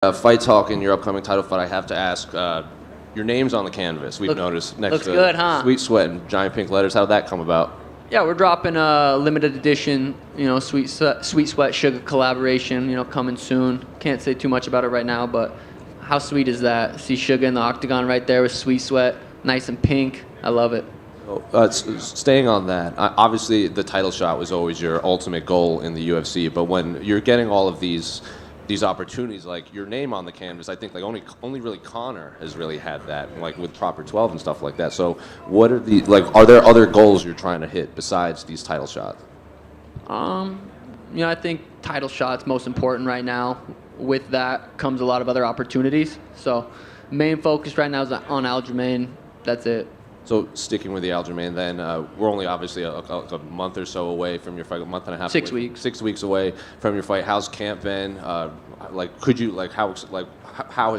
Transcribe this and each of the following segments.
Fight talk in your upcoming title fight, I have to ask, your name's on the canvas. We've noticed next looks to good, huh? Sweet Sweat and giant pink letters. How'd that come about? Yeah, we're dropping a limited edition, Sweet Sweat Sugar collaboration, coming soon. Can't say too much about it right now, but how sweet is that? See Sugar in the octagon right there with Sweet Sweat, nice and pink. I love it. Staying on that, obviously the title shot was always your ultimate goal in the UFC, but when you're getting all of these opportunities, like your name on the canvas, I think like only really Connor has really had that, like with Proper 12 and stuff like that. So what are are there other goals you're trying to hit besides these title shots? I think title shot's most important right now. With that comes a lot of other opportunities. So main focus right now is on Aljamain. That's it. So sticking with the Aljamain, then we're only obviously a month or so away from your fight, a month and a half. 6 weeks. 6 weeks away from your fight. How's camp been? How has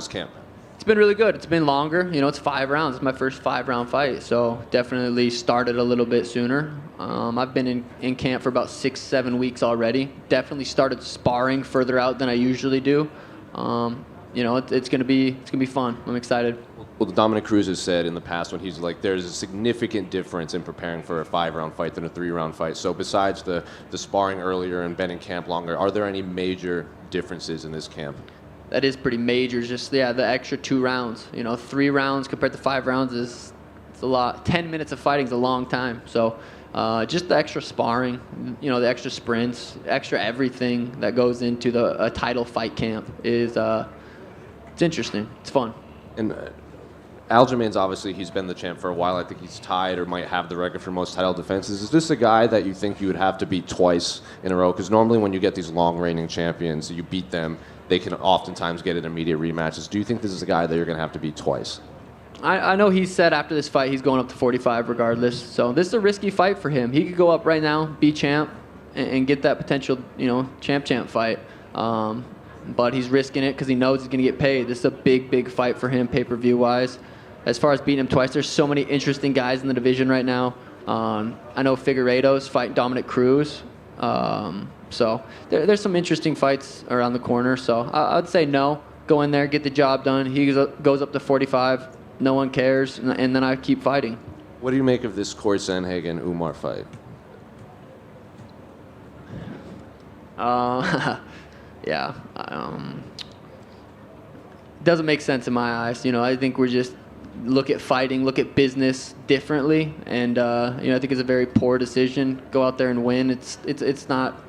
camp been? It's been really good. It's been longer. It's 5 rounds. It's my first 5-round fight, so definitely started a little bit sooner. I've been in camp for about 6-7 weeks already. Definitely started sparring further out than I usually do. It's gonna be fun. I'm excited. Well, Dominic Cruz has said in the past when he's like, there's a significant difference in preparing for a 5-round fight than a 3-round fight. So besides the sparring earlier and been in camp longer, are there any major differences in this camp? That is pretty major. Just the extra 2 rounds. 3 rounds compared to 5 rounds it's a lot. 10 minutes of fighting is a long time. So just the extra sparring, the extra sprints, extra everything that goes into a title fight camp is it's interesting. It's fun. And Aljamain's obviously, he's been the champ for a while. I think he's tied or might have the record for most title defenses. Is this a guy that you think you would have to beat twice in a row? Because normally when you get these long reigning champions, you beat them, they can oftentimes get in immediate rematches. Do you think this is a guy that you're going to have to beat twice? I know he said after this fight he's going up to 45 regardless. So this is a risky fight for him. He could go up right now, be champ, and get that potential, champ fight. But he's risking it because he knows he's going to get paid. This is a big fight for him pay-per-view wise. As far as beating him twice, there's so many interesting guys in the division right now. I know Figueiredo's fighting Dominic Cruz. So there's some interesting fights around the corner. So I'd say no. Go in there, get the job done. He goes up to 45. No one cares. And then I keep fighting. What do you make of this Corey Sandhagen-Umar fight? Yeah. Doesn't make sense in my eyes. I think we're just look at business differently, and I think it's a very poor decision. Go out there and win. It's not.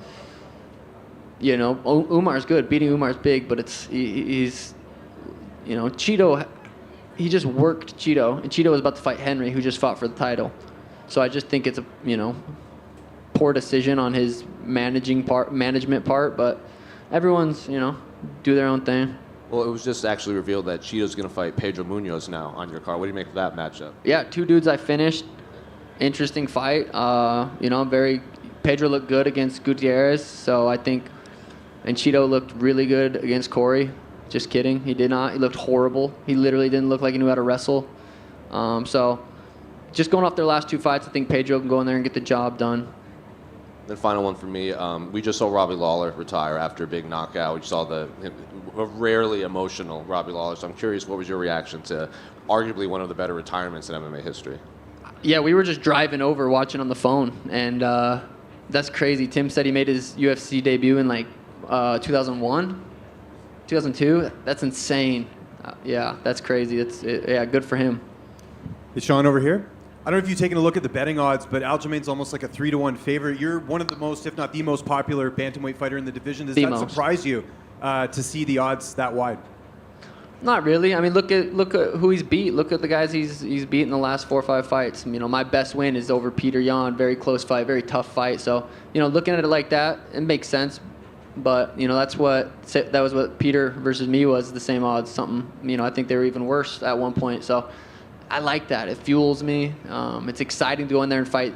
Umar's good. Beating Umar's big, but he's Cheeto. He just worked Cheeto, and Cheeto was about to fight Henry, who just fought for the title. So I just think it's a poor decision on his management part, but everyone's do their own thing. Well, it was just actually revealed that Cheeto's going to fight Pedro Munoz now on your card. What do you make of that matchup? Yeah, 2 dudes I finished. Interesting fight. Pedro looked good against Gutierrez, so I think, and Cheeto looked really good against Corey. Just kidding, he did not. He looked horrible. He literally didn't look like he knew how to wrestle. So just going off their last 2 fights, I think Pedro can go in there and get the job done. Then final one for me. We just saw Robbie Lawler retire after a big knockout. We saw a rarely emotional Robbie Lawler. So I'm curious, what was your reaction to arguably one of the better retirements in MMA history? Yeah, we were just driving over, watching on the phone, and that's crazy. Tim said he made his UFC debut in 2001, 2002. That's insane. Yeah, that's crazy. Good for him. Hey, Sean over here. I don't know if you've taken a look at the betting odds, but Aljamain's almost like a 3-1 favorite. You're one of the most, if not the most popular bantamweight fighter in the division. Does that surprise you to see the odds that wide? Not really. I mean, look at who he's beat. Look at the guys he's beat in the last 4 or 5 fights. My best win is over Peter Yan. Very close fight, very tough fight. So, looking at it like that, it makes sense. But that was what Peter versus me was, the same odds. Something. I think they were even worse at one point. So I like that. It fuels me. It's exciting to go in there and fight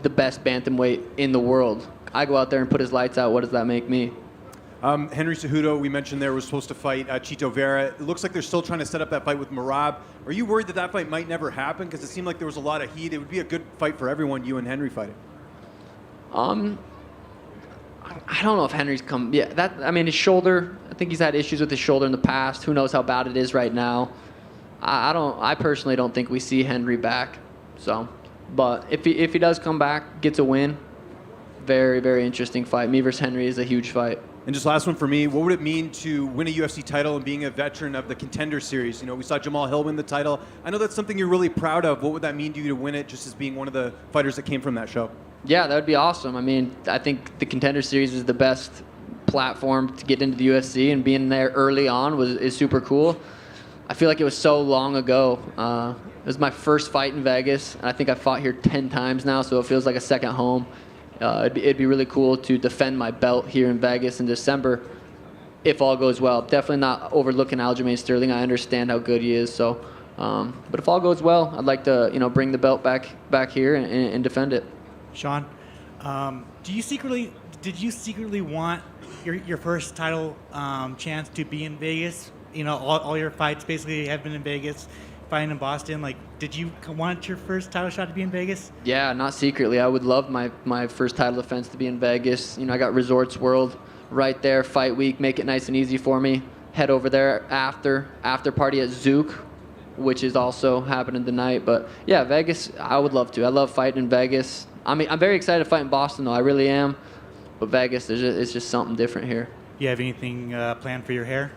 the best bantamweight in the world. I go out there and put his lights out. What does that make me? Henry Cejudo, we mentioned there, was supposed to fight Chito Vera. It looks like they're still trying to set up that fight with Merab. Are you worried that fight might never happen? Because it seemed like there was a lot of heat. It would be a good fight for everyone, you and Henry fighting. I don't know if Henry's come. Yeah, his shoulder. I think think he's had issues with his shoulder in the past. Who knows how bad it is right now? I personally don't think we see Henry back. So, but if he does come back, gets a win, very, very interesting fight. Me versus Henry is a huge fight. And just last one for me, what would it mean to win a UFC title and being a veteran of the Contender Series? You know, we saw Jamal Hill win the title. I know that's something you're really proud of. What would that mean to you to win it just as being one of the fighters that came from that show? Yeah, that would be awesome. I mean, I think the Contender Series is the best platform to get into the UFC, and being there early on is super cool. I feel like it was so long ago. It was my first fight in Vegas, and I think I fought here 10 times now, so it feels like a second home. It'd be really cool to defend my belt here in Vegas in December if all goes well. Definitely not overlooking Aljamain Sterling. I understand how good he is. So, but if all goes well, I'd like to bring the belt back here and defend it. Sean, did you secretly want your first title chance to be in Vegas? You know, all your fights basically have been in Vegas. Fighting in Boston, like, did you want your first title shot to be in Vegas? Yeah, not secretly. I would love my first title defense to be in Vegas. You know, I got Resorts World right there, fight week, make it nice and easy for me. Head over there after party at Zook, which is also happening tonight. But yeah, Vegas, I would love to. I love fighting in Vegas. I mean, I'm very excited to fight in Boston, though. I really am. But Vegas, it's just something different here. You have anything planned for your hair?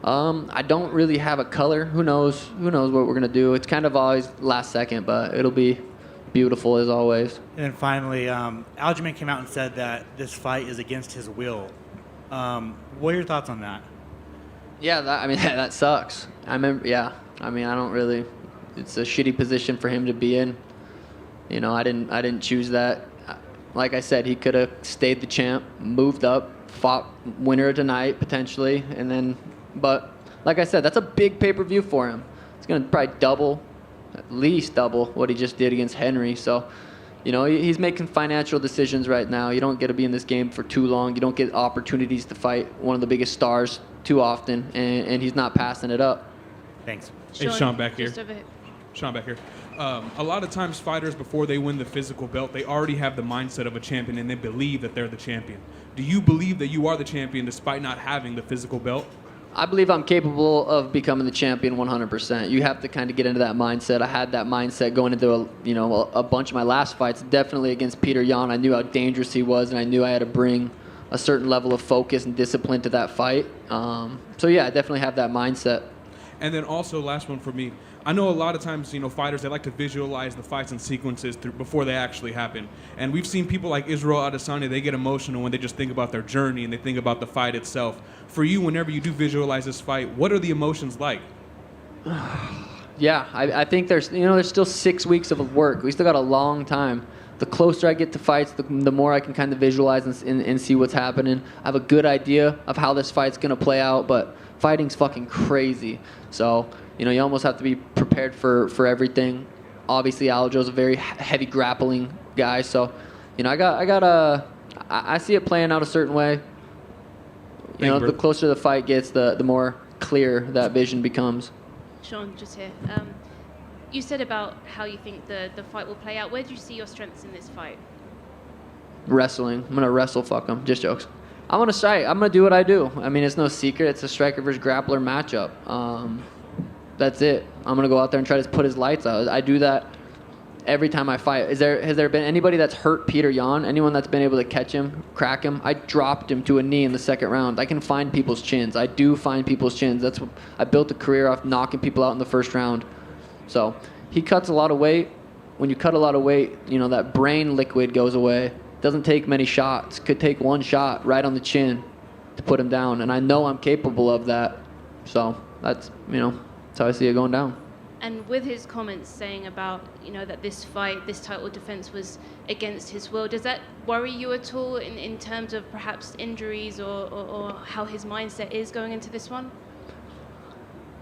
I don't really have a color. Who knows what we're going to do. It's kind of always last second, but it'll be beautiful as always. And then finally, Aljamain came out and said that this fight is against his will. What are your thoughts on that? Yeah, that sucks. I don't really. It's a shitty position for him to be in. You know, I didn't choose that. Like I said, he could have stayed the champ, moved up, fought winner tonight potentially, and then. But like I said, that's a big pay-per-view for him. It's going to probably at least double what he just did against Henry. So, you know, he's making financial decisions right now. You don't get to be in this game for too long. You don't get opportunities to fight one of the biggest stars too often, and he's not passing it up. Thanks. Hey, Sean back here. Sean back here. A lot of times fighters, before they win the physical belt, they already have the mindset of a champion, and they believe that they're the champion. Do you believe that you are the champion despite not having the physical belt? I believe I'm capable of becoming the champion 100%. You have to kind of get into that mindset. I had that mindset going into a bunch of my last fights. Definitely against Peter Yan, I knew how dangerous he was, and I knew I had to bring a certain level of focus and discipline to that fight. So yeah, I definitely have that mindset. And then also, last one for me. I know a lot of times, fighters, they like to visualize the fights and sequences before they actually happen. And we've seen people like Israel Adesanya, they get emotional when they just think about their journey and they think about the fight itself. For you, whenever you do visualize this fight, what are the emotions like? Yeah, I think there's still 6 weeks of work. We still got a long time. The closer I get to fights, the more I can kind of visualize and see what's happening. I have a good idea of how this fight's going to play out, but fighting's fucking crazy. So, you almost have to be prepared for everything. Obviously, Aljo's a very heavy grappling guy, so, I see it playing out a certain way. The closer the fight gets, the more clear that vision becomes. Sean, just here. You said about how you think the fight will play out. Where do you see your strengths in this fight? Wrestling. I'm going to wrestle fuck him. Just jokes. I'm going to strike. I'm going to do what I do. I mean, it's no secret. It's a striker versus grappler matchup. That's it. I'm going to go out there and try to put his lights out. I do that every time I fight. Has there been anybody that's hurt Peter Yan? Anyone that's been able to catch him, crack him? I dropped him to a knee in the second round. I can find people's chins. I do find people's chins. That's what I built a career off knocking people out in the first round. So he cuts a lot of weight. When you cut a lot of weight, that brain liquid goes away. Doesn't take many shots. Could take one shot right on the chin to put him down. And I know I'm capable of that. So that's how I see it going down. And with his comments saying about, that this fight, this title defense was against his will, does that worry you at all in terms of perhaps injuries or how his mindset is going into this one?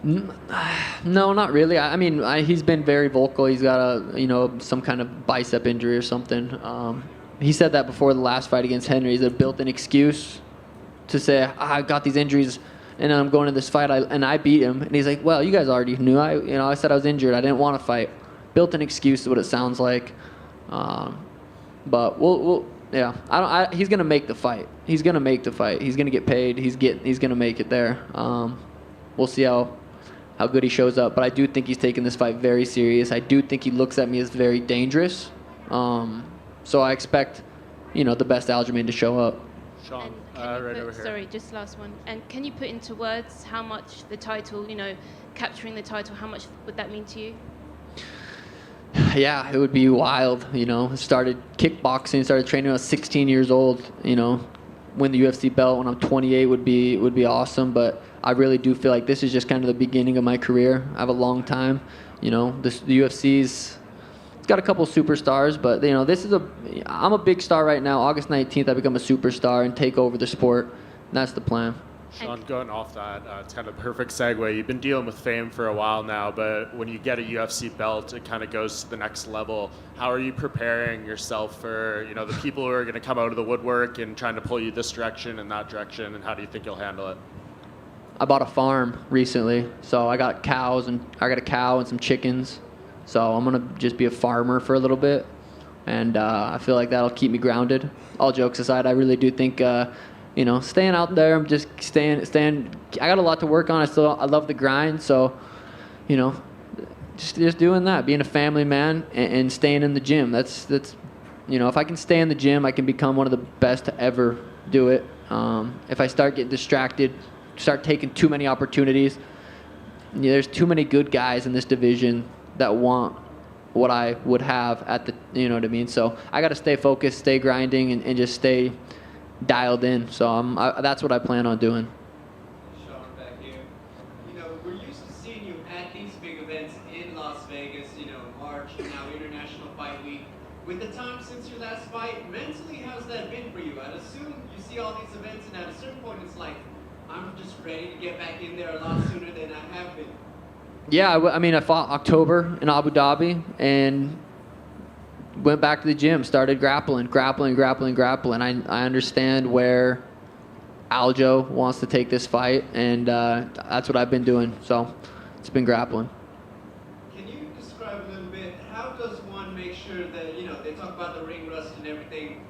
No, not really. I mean, he's been very vocal. He's got some kind of bicep injury or something. He said that before the last fight against Henry. He's a built-in excuse to say, I got these injuries and I'm going to this fight and I beat him. And he's like, well, you guys already knew. I said I was injured. I didn't want to fight. Built-in excuse is what it sounds like. But we'll Yeah, he's gonna make the fight. He's gonna make the fight. He's gonna get paid. He's gonna make it there. We'll see how good he shows up. But I do think he's taking this fight very serious. I do think he looks at me as very dangerous. So I expect, the best Aljamain to show up. Sean, right over here. Sorry, just last one. And can you put into words how much the title, capturing the title, how much would that mean to you? Yeah, it would be wild. Started kickboxing, started training when I was 16 years old. Win the UFC belt when I'm 28 would be awesome. But I really do feel like this is just kind of the beginning of my career. I have a long time. The UFC's it's got a couple superstars, but I'm a big star right now. August 19th, I become a superstar and take over the sport. And that's the plan. Sean, going off that, it's kind of a perfect segue. You've been dealing with fame for a while now, but when you get a UFC belt, it kind of goes to the next level. How are you preparing yourself for, the people who are going to come out of the woodwork and trying to pull you this direction and that direction, and how do you think you'll handle it? I bought a farm recently, so I got a cow and some chickens. So I'm going to just be a farmer for a little bit, and I feel like that'll keep me grounded. All jokes aside, I really do think staying out there, I'm just staying. I got a lot to work on. I love the grind. So, just doing that, being a family man and staying in the gym. That's if I can stay in the gym, I can become one of the best to ever do it. If I start getting distracted, start taking too many opportunities, there's too many good guys in this division that want what I would have at the, you know what I mean? So I got to stay focused, stay grinding, and just stay dialed in. So that's what I plan on doing. Sean back here. We're used to seeing you at these big events in Las Vegas, March, now International Fight Week. With the time since your last fight, mentally, how's that been for you? I'd assume you see all these events, and at a certain point, it's like, I'm just ready to get back in there a lot sooner than I have been. Yeah, I fought October in Abu Dhabi and went back to the gym, started grappling. I understand where Aljo wants to take this fight, and that's what I've been doing. So it's been grappling. Can you describe a little bit, how does one make sure that, they talk about the ring rust and everything.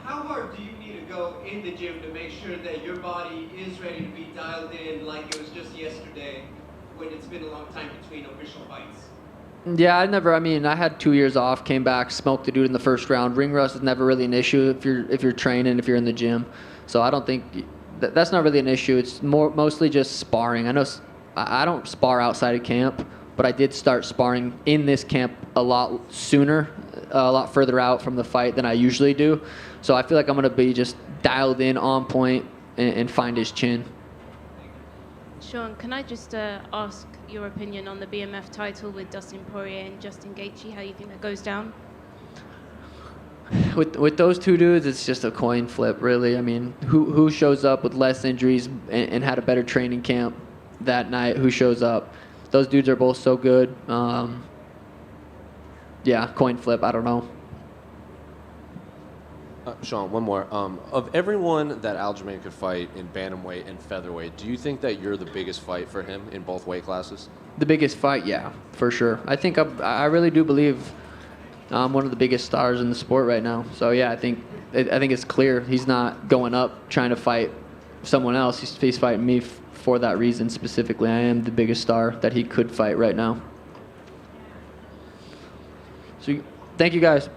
How hard do you need to go in the gym to make sure that your body is ready to be dialed in like it was just yesterday, when it's been a long time between official fights? Yeah, I had 2 years off, came back, smoked the dude in the first round. Ring rust is never really an issue if you're training, if you're in the gym. So I don't think that's not really an issue. It's mostly just sparring. I know I don't spar outside of camp, but I did start sparring in this camp a lot sooner, a lot further out from the fight than I usually do. So I feel like I'm going to be just dialed in, on point, and find his chin. Sean, can I just ask your opinion on the BMF title with Dustin Poirier and Justin Gaethje? How you think that goes down? With those two dudes, it's just a coin flip, really. Who shows up with less injuries and had a better training camp that night? Who shows up? Those dudes are both so good. Yeah, coin flip. I don't know. Sean, one more. Of everyone that Aljamain could fight in bantamweight and featherweight, do you think that you're the biggest fight for him in both weight classes? The biggest fight, yeah, for sure. I think I really do believe I'm one of the biggest stars in the sport right now. So yeah, I think it's clear he's not going up trying to fight someone else. He's fighting me for that reason specifically. I am the biggest star that he could fight right now. So thank you guys.